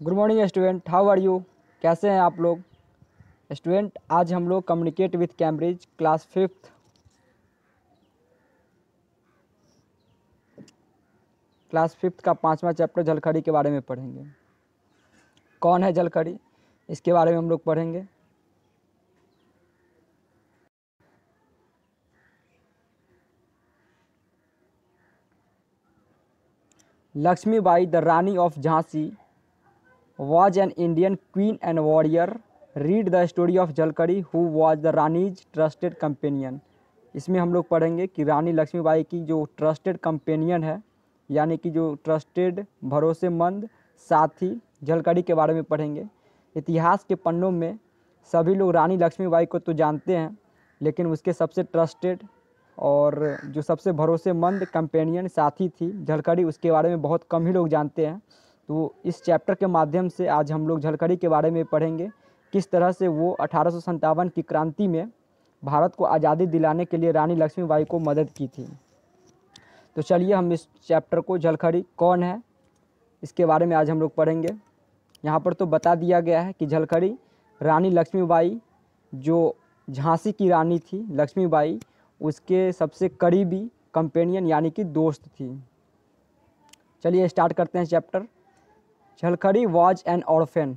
Good morning student, how are you. कैसे हैं आप लोग स्टूडेंट। आज हम लोग communicate with Cambridge class fifth का 5वां चैप्टर झलखड़ी के बारे में पढ़ेंगे। कौन है झलखड़ी, इसके बारे में हम लोग पढ़ेंगे। Lakshmibai the Rani of Jhansi was an Indian queen and warrior. Read the story of झलखड़ी who was the Rani's trusted companion. इसमें हम लोग पढ़ेंगे कि रानी लक्ष्मीबाई की जो ट्रस्टेड कंपेनियन है, यानी कि जो ट्रस्टेड भरोसेमंद साथी झलखड़ी के बारे में पढ़ेंगे। इतिहास के पन्नों में सभी लोग रानी लक्ष्मीबाई को तो जानते हैं, लेकिन उसके सबसे ट्रस्टेड और जो सबसे भरोसेमंद कंपेनियन साथी थी झलखड़ी, उसके बारे में बहुत कम ही लोग जानते हैं। तो इस चैप्टर के माध्यम से आज हम लोग झलखड़ी के बारे में पढ़ेंगे, किस तरह से वो 1857 की क्रांति में भारत को आज़ादी दिलाने के लिए रानी लक्ष्मीबाई को मदद की थी। तो चलिए हम इस चैप्टर को झलखड़ी कौन है इसके बारे में आज हम लोग पढ़ेंगे। यहाँ पर तो बता दिया गया है कि झलखड़ी रानी लक्ष्मीबाई जो झांसी की रानी थी लक्ष्मीबाई, उसके सबसे करीबी कंपेनियन यानी कि दोस्त थी। चलिए स्टार्ट करते हैं chapter. Jhalkari was an orphan.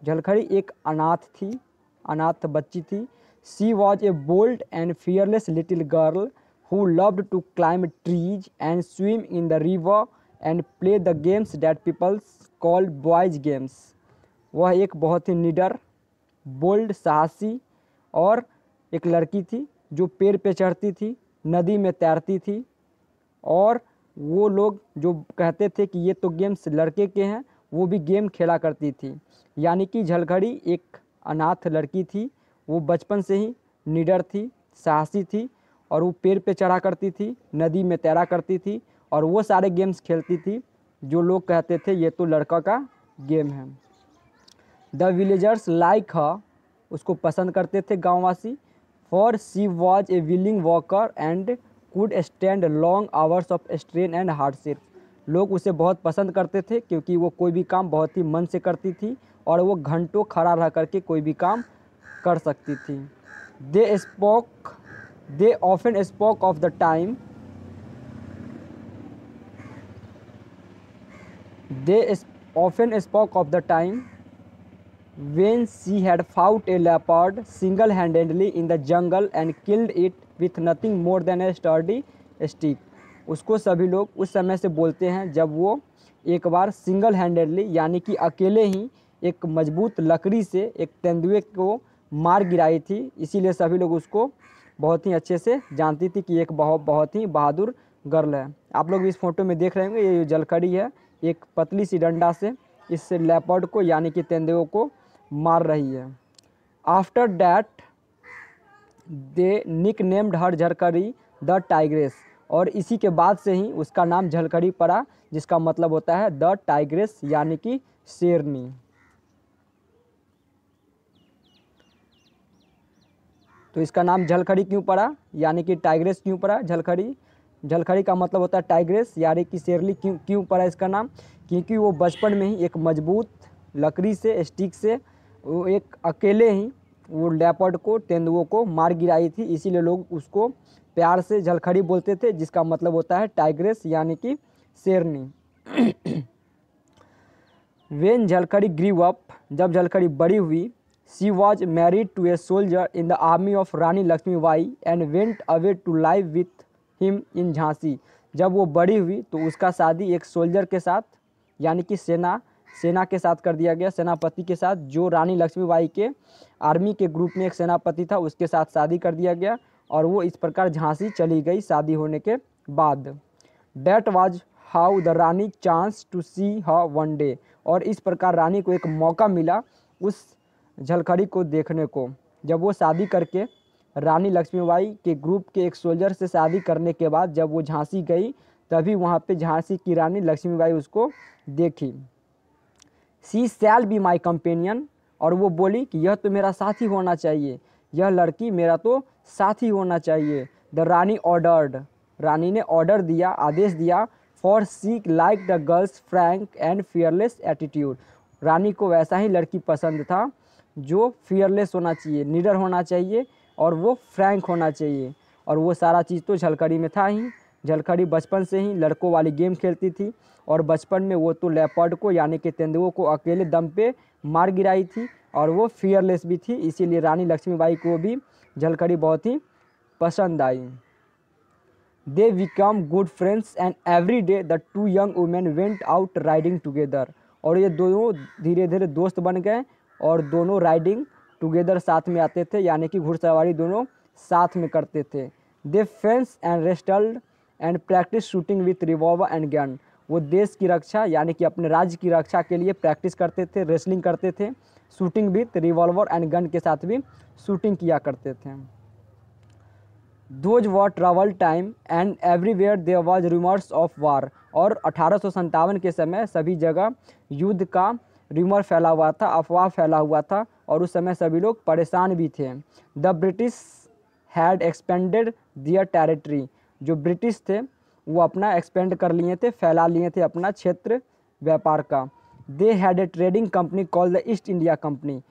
Jhalkari एक अनाथ बच्ची थी। She was a bold and fearless little girl who loved to climb trees and swim in the river and play the games that peoples called boys games. वह एक बहुत ही निडर, bold, साहसी और एक लड़की थी जो पेड़ पे चढ़ती थी, नदी में तैरती थी, और वो लोग जो कहते थे कि ये तो गेम्स लड़के के हैं, वो भी गेम खेला करती थी। यानी कि झलखड़ी एक अनाथ लड़की थी। वो बचपन से ही निडर थी, साहसी थी, और वो पेड़ पे चढ़ा करती थी, नदी में तैरा करती थी, और वो सारे गेम्स खेलती थी जो लोग कहते थे ये तो लड़का का गेम है। द विलेजर्स लाइक हर, उसको पसंद करते थे गाँववासी। For she was a willing walker and could stand long hours of strain and hardship. लोग उसे बहुत पसंद करते थे क्योंकि वो कोई भी काम बहुत ही मन से करती थी और वो घंटों खड़ा रह करके कोई भी काम कर सकती थी। They often spoke of the time when she had fought a leopard single-handedly in the jungle and killed it with nothing more than a sturdy stick। उसको सभी लोग उस समय से बोलते हैं जब वो एक बार सिंगल हैंडेडली यानी कि अकेले ही एक मजबूत लकड़ी से एक तेंदुए को मार गिराई थी। इसीलिए सभी लोग उसको बहुत ही अच्छे से जानती थी कि एक बहुत ही बहादुर गर्ल है। आप लोग इस फोटो में देख रहे होंगे, ये झलखड़ी है, एक पतली सी डंडा से इस लेपर्ड को यानी कि तेंदुए को मार रही है। After that they nicknamed her Jhalkari the tigress, और इसी के बाद से ही उसका नाम झलखड़ी पड़ा, जिसका मतलब होता है द टाइग्रेस यानी कि शेरनी। तो इसका नाम झलखड़ी क्यों पड़ा यानी कि टाइग्रेस क्यों पड़ा? झलखड़ी का मतलब होता है टाइग्रेस यानी कि शेरनी। क्यों पड़ा इसका नाम? क्योंकि वो बचपन में ही एक मजबूत लकड़ी से, स्टिक से, वो एक अकेले ही वो लेपर्ड को, तेंदुओं को मार गिराई थी। इसीलिए लोग उसको प्यार से झलखड़ी बोलते थे, जिसका मतलब होता है टाइग्रेस यानी कि शेरनी। वेन झलखड़ी ग्रीव अप, जब झलखड़ी बड़ी हुई, she was married to a soldier in the army of Rani Lakshmibai and went away to live with him in Jhansi. जब वो बड़ी हुई तो उसका शादी एक सोल्जर के साथ यानी कि सेना के साथ कर दिया गया, सेनापति के साथ, जो रानी लक्ष्मीबाई के आर्मी के ग्रुप में एक सेनापति था, उसके साथ शादी कर दिया गया, और वो इस प्रकार झांसी चली गई शादी होने के बाद। That was how the Rani chance to see her one day, और इस प्रकार रानी को एक मौका मिला उस झलखड़ी को देखने को। जब वो शादी करके रानी लक्ष्मीबाई के ग्रुप के एक सोल्जर से शादी करने के बाद जब वो झांसी गई, तभी वहाँ पे झांसी की रानी लक्ष्मीबाई उसको देखी। She shall be my companion, और वो बोली कि यह तो मेरा साथी होना चाहिए, यह लड़की मेरा तो साथी होना चाहिए। द रानी ऑर्डर्ड, रानी ने ऑर्डर दिया, आदेश दिया। For she like the girls frank and fearless attitude, रानी को वैसा ही लड़की पसंद था जो फियरलेस होना चाहिए, निडर होना चाहिए और वो फ्रैंक होना चाहिए। और वो सारा चीज़ तो झलकड़ी में था ही। झलकड़ी बचपन से ही लड़कों वाली गेम खेलती थी और बचपन में वो तो लेपर्ड को यानी कि तेंदुओं को अकेले दम पे मार गिराई थी और वो फियरलेस भी थी, इसीलिए रानी लक्ष्मीबाई को भी झलकड़ी बहुत ही पसंद आई। They become good friends and every day the two young women went out riding together. और ये दोनों धीरे धीरे दोस्त बन गए और दोनों राइडिंग टुगेदर साथ में आते थे, यानी कि घुड़सवारी दोनों साथ में करते थे। They fence and wrestled and practice shooting with revolver and gun. वो देश की रक्षा यानी कि अपने राज्य की रक्षा के लिए प्रैक्टिस करते थे, रेसलिंग करते थे, shooting with revolver and gun के साथ भी शूटिंग किया करते थे। Those were trouble time and everywhere there was rumours of war. और 1857 के समय सभी जगह युद्ध का रूमर फैला हुआ था, अफवाह फैला हुआ था और उस समय सभी लोग परेशान भी थे। The British had expanded their territory. जो ब्रिटिश थे वो अपना एक्सपेंड कर लिए थे, फैला लिए थे अपना क्षेत्र व्यापार का। They had a trading company called the east India company.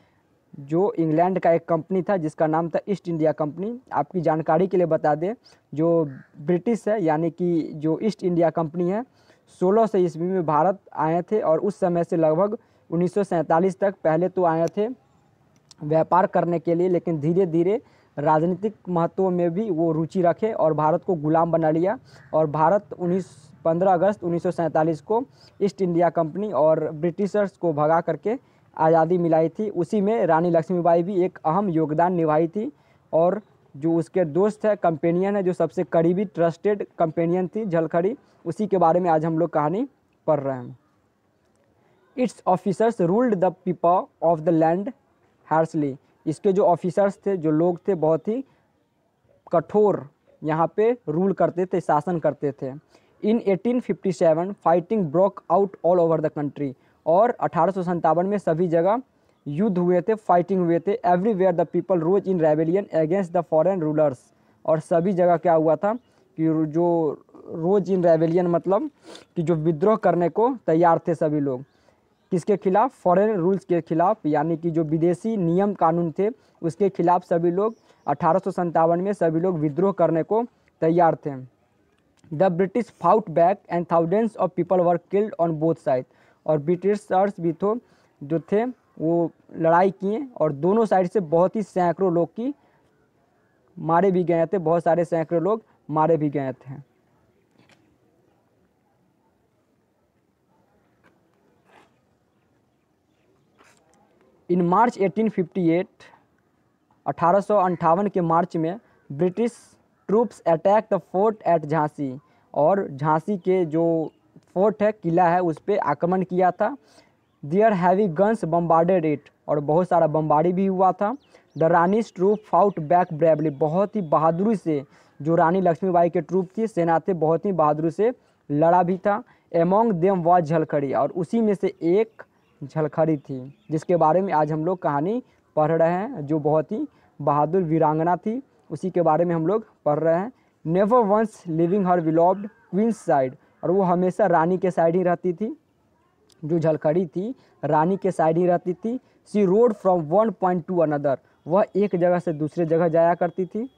जो इंग्लैंड का एक कंपनी था जिसका नाम था ईस्ट इंडिया कंपनी। आपकी जानकारी के लिए बता दें, जो ब्रिटिश है यानी कि जो ईस्ट इंडिया कंपनी है 1600 ईस्वी में भारत आए थे और उस समय से लगभग 1947 तक पहले तो आए थे व्यापार करने के लिए, लेकिन धीरे धीरे राजनीतिक महत्व में भी वो रुचि रखे और भारत को गुलाम बना लिया। और भारत 15 अगस्त 1947 को ईस्ट इंडिया कंपनी और ब्रिटिशर्स को भगा करके आज़ादी मिलाई थी। उसी में रानी लक्ष्मीबाई भी एक अहम योगदान निभाई थी। और जो उसके दोस्त है, कंपेनियन है, जो सबसे करीबी ट्रस्टेड कंपेनियन थी झलकड़ी, उसी के बारे में आज हम लोग कहानी पढ़ रहे हैं। It's officers ruled the people of the land harshly. इसके जो ऑफिसर्स थे, जो लोग थे, बहुत ही कठोर यहाँ पे रूल करते थे, शासन करते थे। इन 1857 fighting broke out all over the country. और 1857 में सभी जगह युद्ध हुए थे, फाइटिंग हुए थे। Everywhere the people rose in rebellion against the foreign rulers. और सभी जगह क्या हुआ था कि जो रोज इन रेबेलियन मतलब कि जो विद्रोह करने को तैयार थे सभी लोग, किसके खिलाफ? फॉरेन रूल्स के खिलाफ, यानी कि जो विदेशी नियम कानून थे उसके खिलाफ सभी लोग 1857 में सभी लोग विद्रोह करने को तैयार थे। The British fought back and thousands of people were killed on both side. और ब्रिटिशर्स भी तो जो थे वो लड़ाई किए और दोनों साइड से बहुत ही सैकड़ों लोग की मारे भी गए थे, बहुत सारे सैकड़ों लोग मारे भी गए थे। इन मार्च 1858 1858 के मार्च में British troops attack the fort eight Jhansi. और झांसी के जो फोर्ट है, किला है, उस पर आक्रमण किया था। Their heavy guns bombarded it. और बहुत सारा बम्बारी भी हुआ था। The Rani's troop fought back bravely. बहुत ही बहादुरी से जो रानी लक्ष्मीबाई के ट्रूप थी, सेना थे, बहुत ही बहादुरी से लड़ा भी था। Among them was Jhalkari. और उसी में से एक झलकड़ी थी जिसके बारे में आज हम लोग कहानी पढ़ रहे हैं, जो बहुत ही बहादुर वीरांगना थी, उसी के बारे में हम लोग पढ़ रहे हैं। नेवर वंस लिविंग हर बिलोव्ड क्वींस साइड। और वो हमेशा रानी के साइड ही रहती थी। जो झलकड़ी थी रानी के साइड ही रहती थी। She rode from one point to another. वह एक जगह से दूसरे जगह जाया करती थी।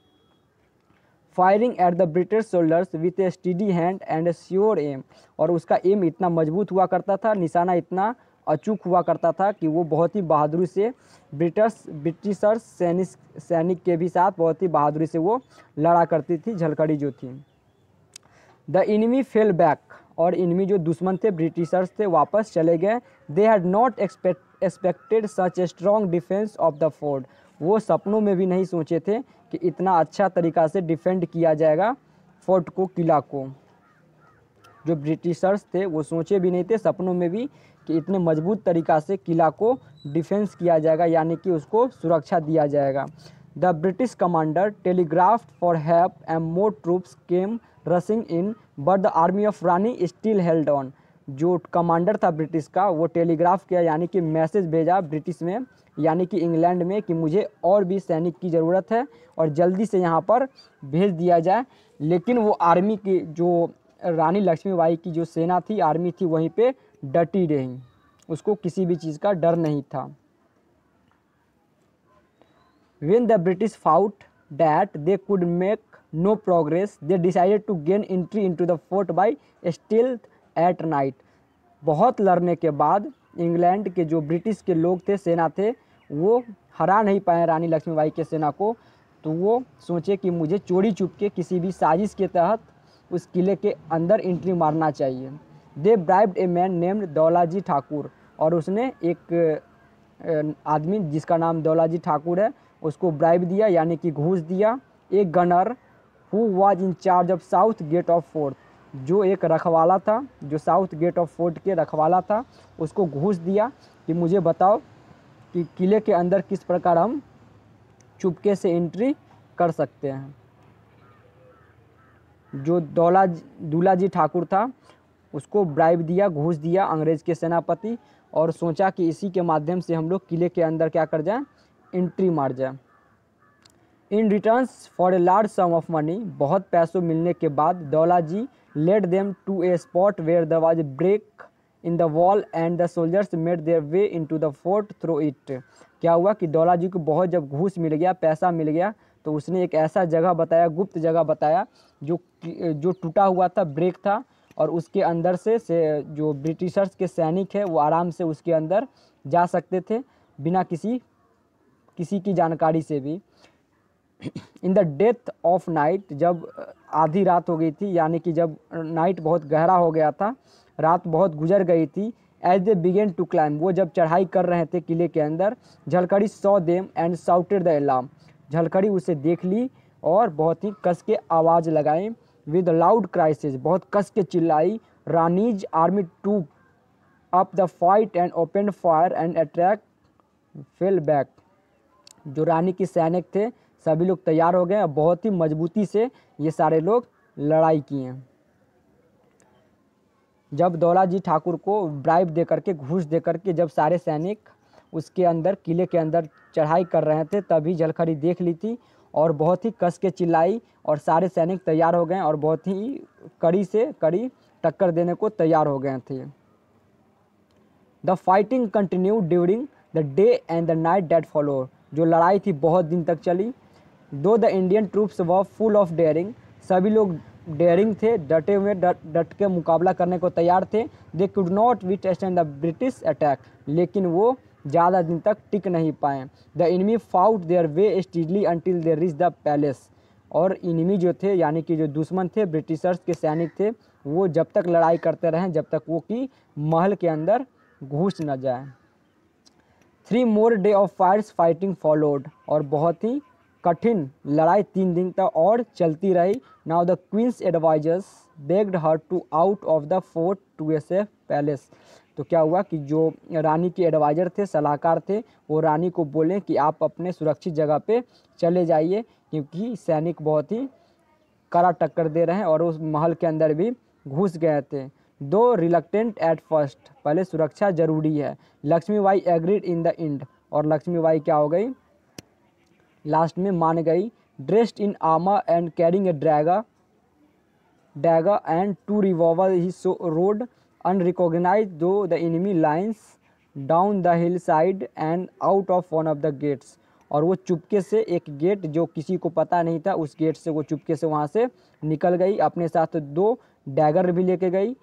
Firing at the British soldiers with a steady hand and a sure aim. और उसका एम इतना मजबूत हुआ करता था, निशाना इतना अचूक हुआ करता था कि वो बहुत ही बहादुरी से ब्रिटिशर्स सैनिक के भी साथ बहुत ही बहादुरी से वो लड़ा करती थी झलकड़ी जो थी। The enemy fell back. और इनमी जो दुश्मन थे, ब्रिटिशर्स थे, वापस चले गए। They had not expected such a strong defence of the fort. वो सपनों में भी नहीं सोचे थे कि इतना अच्छा तरीक़ा से डिफेंड किया जाएगा फोर्ट को, किला को। जो ब्रिटिशर्स थे वो सोचे भी नहीं थे सपनों में भी कि इतने मजबूत तरीक़ा से किला को डिफेंस किया जाएगा, यानी कि उसको सुरक्षा दिया जाएगा। The British commander telegraphed for help and more troops came rushing in but the army of Rani still held on. जो कमांडर था ब्रिटिश का, वो टेलीग्राफ किया यानी कि मैसेज भेजा ब्रिटिश में, यानी कि इंग्लैंड में, कि मुझे और भी सैनिक की ज़रूरत है और जल्दी से यहाँ पर भेज दिया जाए। लेकिन वो आर्मी की, जो रानी लक्ष्मीबाई की जो सेना थी, आर्मी थी, वहीं पे डटी रही। उसको किसी भी चीज़ का डर नहीं था। When the British found that they could make no progress, they decided to gain entry into the fort by stealth at night. बहुत लड़ने के बाद इंग्लैंड के जो ब्रिटिश के लोग थे, सेना थे, वो हरा नहीं पाए रानी लक्ष्मीबाई के सेना को। तो वो सोचे कि मुझे चोरी चुपके किसी भी साजिश के तहत उस किले के अंदर एंट्री मारना चाहिए। They bribed a man named Daulaji Thakur, और उसने एक आदमी जिसका नाम दौलाजी ठाकुर है उसको ब्राइब दिया, यानी कि घूस दिया। एक gunner who was in charge of south gate of fort, जो एक रखवाला था, जो साउथ गेट ऑफ फोर्ट के रखवाला था, उसको घूस दिया कि मुझे बताओ कि किले के अंदर किस प्रकार हम चुपके से एंट्री कर सकते हैं। जो दूलाजी ठाकुर था उसको ब्राइब दिया, घूस दिया अंग्रेज़ के सेनापति, और सोचा कि इसी के माध्यम से हम लोग किले के अंदर क्या कर जाएं, एंट्री मार जाए। In returns for a large sum of money, बहुत पैसों मिलने के बाद Daulaji led them to a spot where there was a break in the wall and the soldiers made their way into the fort through it. क्या हुआ कि दौलाजी को बहुत जब घूस मिल गया, पैसा मिल गया, तो उसने एक ऐसा जगह बताया, गुप्त जगह बताया जो टूटा हुआ था, ब्रेक था, और उसके अंदर से जो ब्रिटिशर्स के सैनिक है वो आराम से उसके अंदर जा सकते थे बिना किसी की जानकारी से भी। In the death of night, जब आधी रात हो गई थी, यानी कि जब नाइट बहुत गहरा हो गया था, रात बहुत गुजर गई थी, as they began to climb, वो जब चढ़ाई कर रहे थे किले के अंदर, Jhalkari saw them and shouted the alarm, Jhalkari उसे देख ली और बहुत ही कस के आवाज़ लगाई। विद लाउड क्राइसिस, बहुत कस के चिल्लाई। Rani's army to up the fight and open fire and attack fell back, जो रानी के सैनिक थे सभी लोग तैयार हो गए और बहुत ही मजबूती से ये सारे लोग लड़ाई किए। जब दौलाजी ठाकुर को ब्राइब दे करके, घूस दे करके जब सारे सैनिक उसके अंदर किले के अंदर चढ़ाई कर रहे थे, तभी झलकड़ी देख ली थी और बहुत ही कस के चिल्लाई और सारे सैनिक तैयार हो गए और बहुत ही कड़ी से कड़ी टक्कर देने को तैयार हो गए थे। The fighting continue during the day and the night that follow, जो लड़ाई थी बहुत दिन तक चली। Though the Indian troops were full of daring, सभी लोग डेयरिंग थे, डटे हुए, डट के मुकाबला करने को तैयार थे। They could not withstand the British attack, लेकिन वो ज़्यादा दिन तक टिक नहीं पाए। The enemy fought their way steadily until they reach the palace, और इनमी जो थे यानी कि जो दुश्मन थे, ब्रिटिशर्स के सैनिक थे, वो जब तक लड़ाई करते रहें जब तक वो कि महल के अंदर घुस न जाए। 3 more day of fires fighting followed, और बहुत ही कठिन लड़ाई 3 दिन तक और चलती रही। Now the queen's advisers begged her to out of the fort to a safe palace, तो क्या हुआ कि जो रानी के एडवाइज़र थे, सलाहकार थे, वो रानी को बोले कि आप अपने सुरक्षित जगह पे चले जाइए, क्योंकि सैनिक बहुत ही कड़ा टक्कर दे रहे हैं और उस महल के अंदर भी घुस गए थे। दो रिलक्टेंट एट फर्स्ट, पहले सुरक्षा जरूरी है। लक्ष्मीबाई एग्रीड इन द एंड, और लक्ष्मीबाई क्या हो गई, लास्ट में मान गई। Dressed in armour and carrying a dagger and 2 revolver he rode unrecognized though the enemy lines down the hillside and out of one of the gates, और वो चुपके से एक गेट जो किसी को पता नहीं था, उस गेट से वो चुपके से वहाँ से निकल गई। अपने साथ 2 डैगर भी लेके गई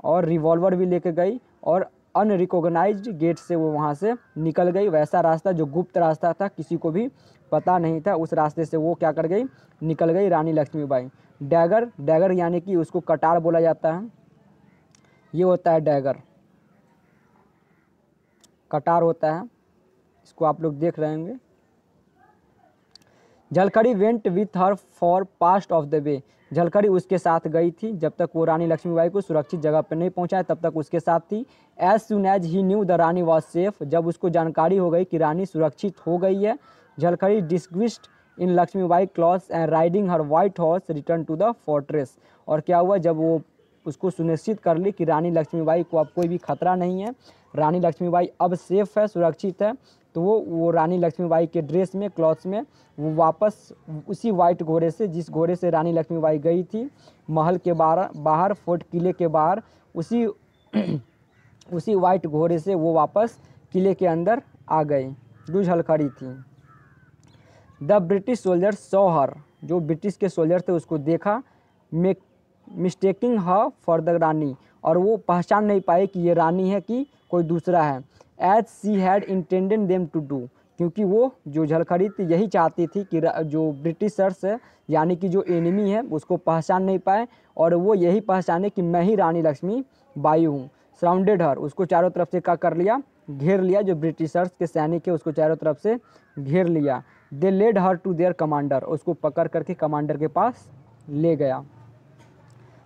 और रिवॉल्वर भी लेके गई, और अनरिकॉग्नाइज्ड गेट से वो वहाँ से निकल गई। वैसा रास्ता जो गुप्त रास्ता था, किसी को भी पता नहीं था, उस रास्ते से वो क्या कर गई, निकल गई रानी लक्ष्मीबाई। डैगर यानी कि उसको कटार बोला जाता है, ये होता है डैगर, कटार होता है, इसको आप लोग देख रहे होंगे। Jhalkari went with her for part of the way, Jhalkari उसके साथ गई थी जब तक वो रानी लक्ष्मीबाई को सुरक्षित जगह पर नहीं पहुंचाए, तब तक उसके साथ थी। As soon as he knew the Rani was safe, जब उसको जानकारी हो गई कि रानी सुरक्षित हो गई है, Jhalkari disguised in Lakshmibai clothes and riding her white horse return to the fortress, और क्या हुआ, जब वो उसको सुनिश्चित कर ली कि रानी लक्ष्मीबाई को अब कोई भी खतरा नहीं है, रानी लक्ष्मीबाई अब सेफ है, सुरक्षित है, तो वो रानी लक्ष्मीबाई के ड्रेस में, क्लॉथ्स में, वो वापस उसी वाइट घोड़े से, जिस घोड़े से रानी लक्ष्मीबाई गई थी महल के बाहर, फोर्ट किले के बाहर, उसी उसी वाइट घोड़े से वो वापस किले के अंदर आ गई जो झलखड़ी थी। The British soldier saw her, जो ब्रिटिश के सोल्जर थे उसको देखा, mistaking her for the Rani, और वो पहचान नहीं पाए कि ये रानी है कि कोई दूसरा है। As she had intended them to do, क्योंकि वो जो झलखड़ी थी यही चाहती थी कि जो ब्रिटिशर्स है यानी कि जो एनिमी है उसको पहचान नहीं पाए, और वो यही पहचाने कि मैं ही रानी लक्ष्मी बाई हूँ। सराउंडेड हर, उसको चारों तरफ से क्या कर लिया, घेर लिया, जो ब्रिटिशर्स के सैनिक है उसको चारों तरफ से घेर लिया। They led her to their commander, उसको पकड़ करके कमांडर के पास ले गया।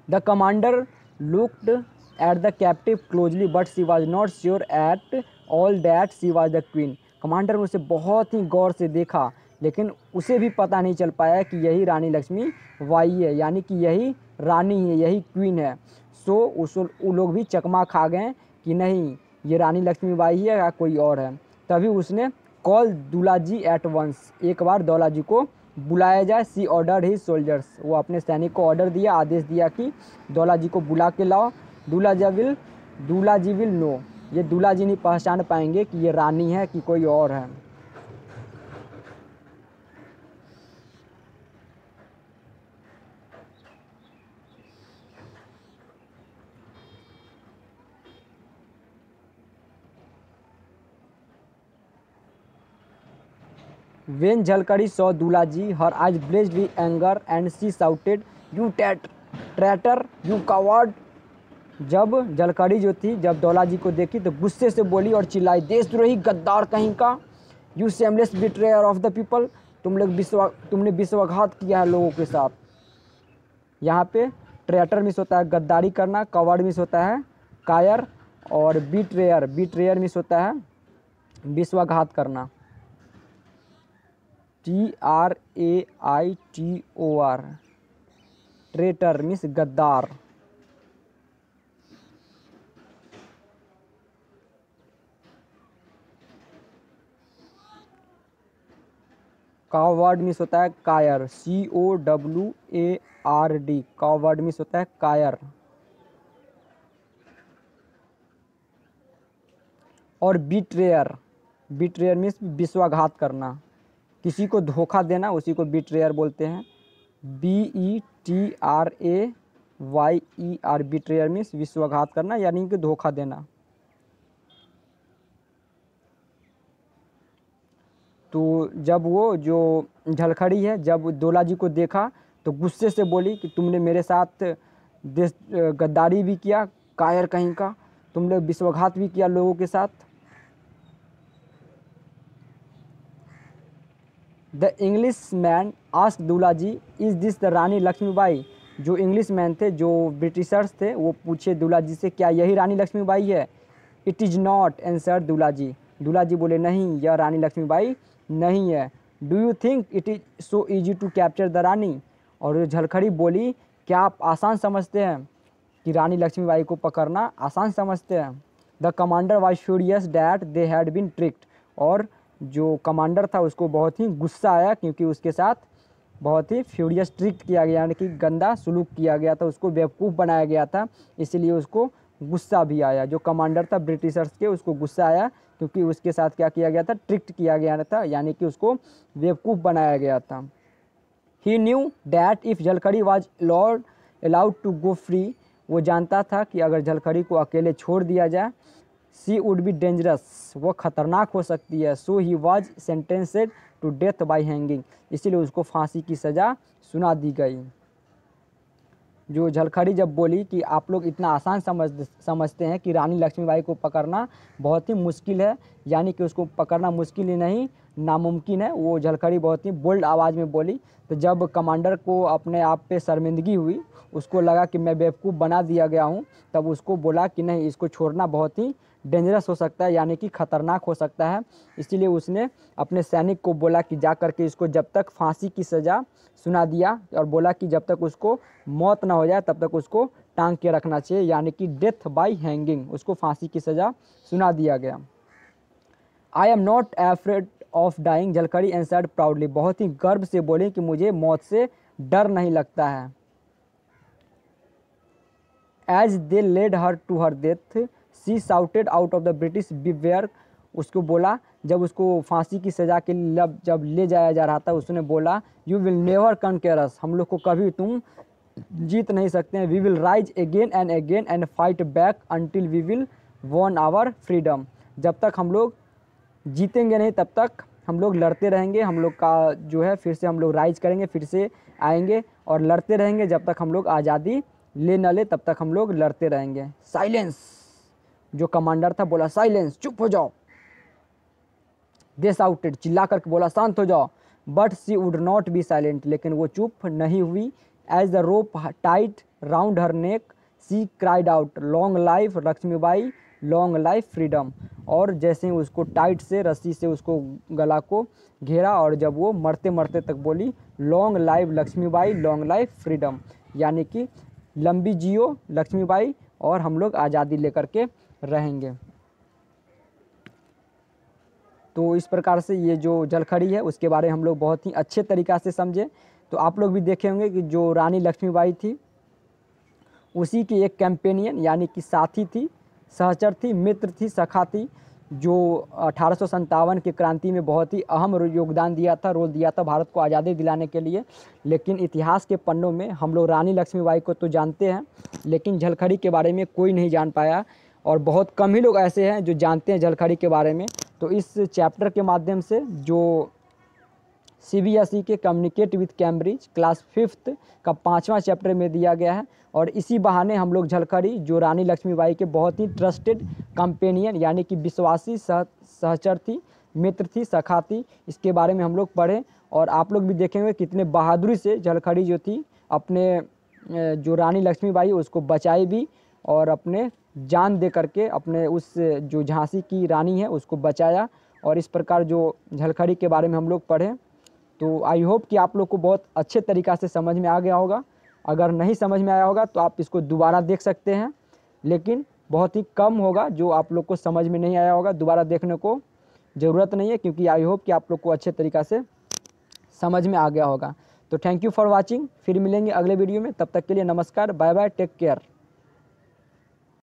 The commander looked at the captive closely but she was not sure at all that she was the queen. Commander ने उसे बहुत ही गौर से देखा, लेकिन उसे भी पता नहीं चल पाया कि यही रानी लक्ष्मी बाई है, यानी कि यही रानी है, यही क्वीन है। सो वो लोग भी चकमा खा गए कि नहीं ये रानी लक्ष्मी बाई है या कोई और है। तभी उसने कॉल दुलाजी एट वंस, एक बार दौलाजी को बुलाया जाए। सी ऑर्डर ही सोल्जर्स, वो अपने सैनिक को ऑर्डर दिया, आदेश दिया कि दौलाजी को बुला के लाओ। दूलाजी विल नो, ये दूलाजी नहीं पहचान पाएंगे कि ये रानी है कि कोई और है। When Jhalkari saw Dulaji, her eyes blazed with anger and she shouted, "You traitor, you coward!" जब झलकड़ी जो थी जब दौलाजी को देखी तो गुस्से से बोली और चिल्लाई, देशद्रोही गद्दार कहीं का, you shameless betrayer of the people, तुमने विश्वासघात किया है लोगों के साथ। यहाँ पे ट्रेटर मिस होता है गद्दारी करना, कवर्ड मिस होता है कायर, और बिट्रेयर मिस होता है विश्वासघात करना। TRAITOR, ट्रेटर मीन्स गद्दार। कावर्ड मीन्स होता है कायर, COWARD, कावर्ड मीन्स होता है कायर। और बिट्रेयर मीन्स विश्वासघात करना, किसी को धोखा देना, उसी को बिट्रेयर बोलते हैं। BETRAYER, बिट्रेयर मीन्स विश्वासघात करना यानी कि धोखा देना। तो जब वो जो झलखड़ी है जब दौलाजी को देखा तो गुस्से से बोली कि तुमने मेरे साथ देश गद्दारी भी किया, कायर कहीं का, तुमने विश्वासघात भी किया लोगों के साथ। The English man ask Dulaji, is this the Rani Lakshmibai, जो इंग्लिश मैन थे जो ब्रिटिशर्स थे वो पूछे दूलाजी से क्या यही रानी लक्ष्मीबाई है। It is not answer Dulaji, Dulaji बोले नहीं यह रानी लक्ष्मीबाई नहीं है। Do you think it is so easy to capture the Rani, और झलखड़ी बोली क्या आप आसान समझते हैं कि रानी लक्ष्मीबाई को पकड़ना आसान समझते हैं। The commander was furious that they had been tricked, और जो कमांडर था उसको बहुत ही गुस्सा आया क्योंकि उसके साथ बहुत ही फ्यूरियस ट्रिक किया गया, यानी कि गंदा सुलूक किया गया था, उसको बेवकूफ़ बनाया गया था, इसलिए उसको गुस्सा भी आया। जो कमांडर था ब्रिटिशर्स के उसको गुस्सा आया क्योंकि उसके साथ क्या किया गया था, ट्रिक्ट किया गया था, यानी कि उसको बेवकूफ़ बनाया गया था। He knew that if Jhalkari was allowed to go free, वो जानता था कि अगर झलखड़ी को अकेले छोड़ दिया जाए, सी वुड बी डेंजरस, वो खतरनाक हो सकती है। So he was sentenced to death by hanging, इसीलिए उसको फांसी की सज़ा सुना दी गई। जो झलखड़ी जब बोली कि आप लोग इतना आसान समझते हैं कि रानी लक्ष्मीबाई को पकड़ना बहुत ही मुश्किल है, यानी कि उसको पकड़ना मुश्किल ही नहीं नामुमकिन है, वो झलखड़ी बहुत ही बोल्ड आवाज़ में बोली। तो जब कमांडर को अपने आप पे शर्मिंदगी हुई, उसको लगा कि मैं बेवकूफ़ बना दिया गया हूँ, तब उसको बोला कि नहीं इसको छोड़ना बहुत ही डेंजरस हो सकता है, यानी कि ख़तरनाक हो सकता है। इसीलिए उसने अपने सैनिक को बोला कि जा कर के इसको जब तक फांसी की सज़ा सुना दिया, और बोला कि जब तक उसको मौत ना हो जाए तब तक उसको टांग के रखना चाहिए, यानी कि डेथ बाय हैंगिंग, उसको फांसी की सज़ा सुना दिया गया। I am not afraid of dying, Jhalkari answered proudly, बहुत ही गर्व से बोले कि मुझे मौत से डर नहीं लगता है। As they led her to her death she shouted out of the British beware, उसको बोला जब उसको फांसी की सज़ा के लिए जब ले जाया जा रहा था, उसने बोला you will never conquer us, हम लोग को कभी तुम जीत नहीं सकते हैं। We will rise again and fight back until we will won our freedom, जब तक हम लोग जीतेंगे नहीं तब तक हम लोग लड़ते रहेंगे, हम लोग का जो है फिर से हम लोग राइज करेंगे, फिर से आएंगे और लड़ते रहेंगे जब तक हम लोग आज़ादी ले न ले तब तक हम लोग लड़ते रहेंगे। साइलेंस, जो कमांडर था बोला साइलेंस, चुप हो जाओ। दे शाउटेड, चिल्ला करके बोला शांत हो जाओ। But she would not be silent, लेकिन वो चुप नहीं हुई। As the rope tight round her neck she cried out long life Lakshmibai, long life freedom. और जैसे ही उसको टाइट से रस्सी से उसको गला को घेरा और जब वो मरते मरते तक बोली long life Lakshmibai, long life freedom, यानी कि लंबी जियो लक्ष्मीबाई और हम लोग आज़ादी लेकर के रहेंगे। तो इस प्रकार से ये जो जलखड़ी है उसके बारे में हम लोग बहुत ही अच्छे तरीक़ा से समझे। तो आप लोग भी देखे होंगे कि जो रानी लक्ष्मीबाई थी उसी की एक कैंपेनियन यानी कि साथी थी, सहचर थी, मित्र थी, सखा थी, जो 1857 की क्रांति में बहुत ही अहम योगदान दिया था, रोल दिया था भारत को आज़ादी दिलाने के लिए। लेकिन इतिहास के पन्नों में हम लोग रानी लक्ष्मीबाई को तो जानते हैं, लेकिन झलखड़ी के बारे में कोई नहीं जान पाया और बहुत कम ही लोग ऐसे हैं जो जानते हैं झलखड़ी के बारे में। तो इस चैप्टर के माध्यम से जो CBSE के communicate with Cambridge class 5th का 5वां चैप्टर में दिया गया है और इसी बहाने हम लोग झलखड़ी जो रानी लक्ष्मीबाई के बहुत ही ट्रस्टेड कंपेनियन यानी कि विश्वासी सहचर थी, मित्र थी, सखा थी, इसके बारे में हम लोग पढ़े। और आप लोग भी देखेंगे कितने बहादुरी से झलखड़ी जो थी अपने जो रानी लक्ष्मीबाई उसको बचाई भी और अपने जान दे करके अपने उस जो झांसी की रानी है उसको बचाया। और इस प्रकार जो झलखड़ी के बारे में हम लोग पढ़े। तो आई होप कि आप लोग को बहुत अच्छे तरीक़ा से समझ में आ गया होगा। अगर नहीं समझ में आया होगा तो आप इसको दोबारा देख सकते हैं, लेकिन बहुत ही कम होगा जो आप लोग को समझ में नहीं आया होगा, दोबारा देखने को ज़रूरत नहीं है क्योंकि आई होप कि आप लोग को अच्छे तरीक़ा से समझ में आ गया होगा। तो थैंक यू फॉर वॉचिंग, फिर मिलेंगे अगले वीडियो में, तब तक के लिए नमस्कार, बाय बाय, टेक केयर।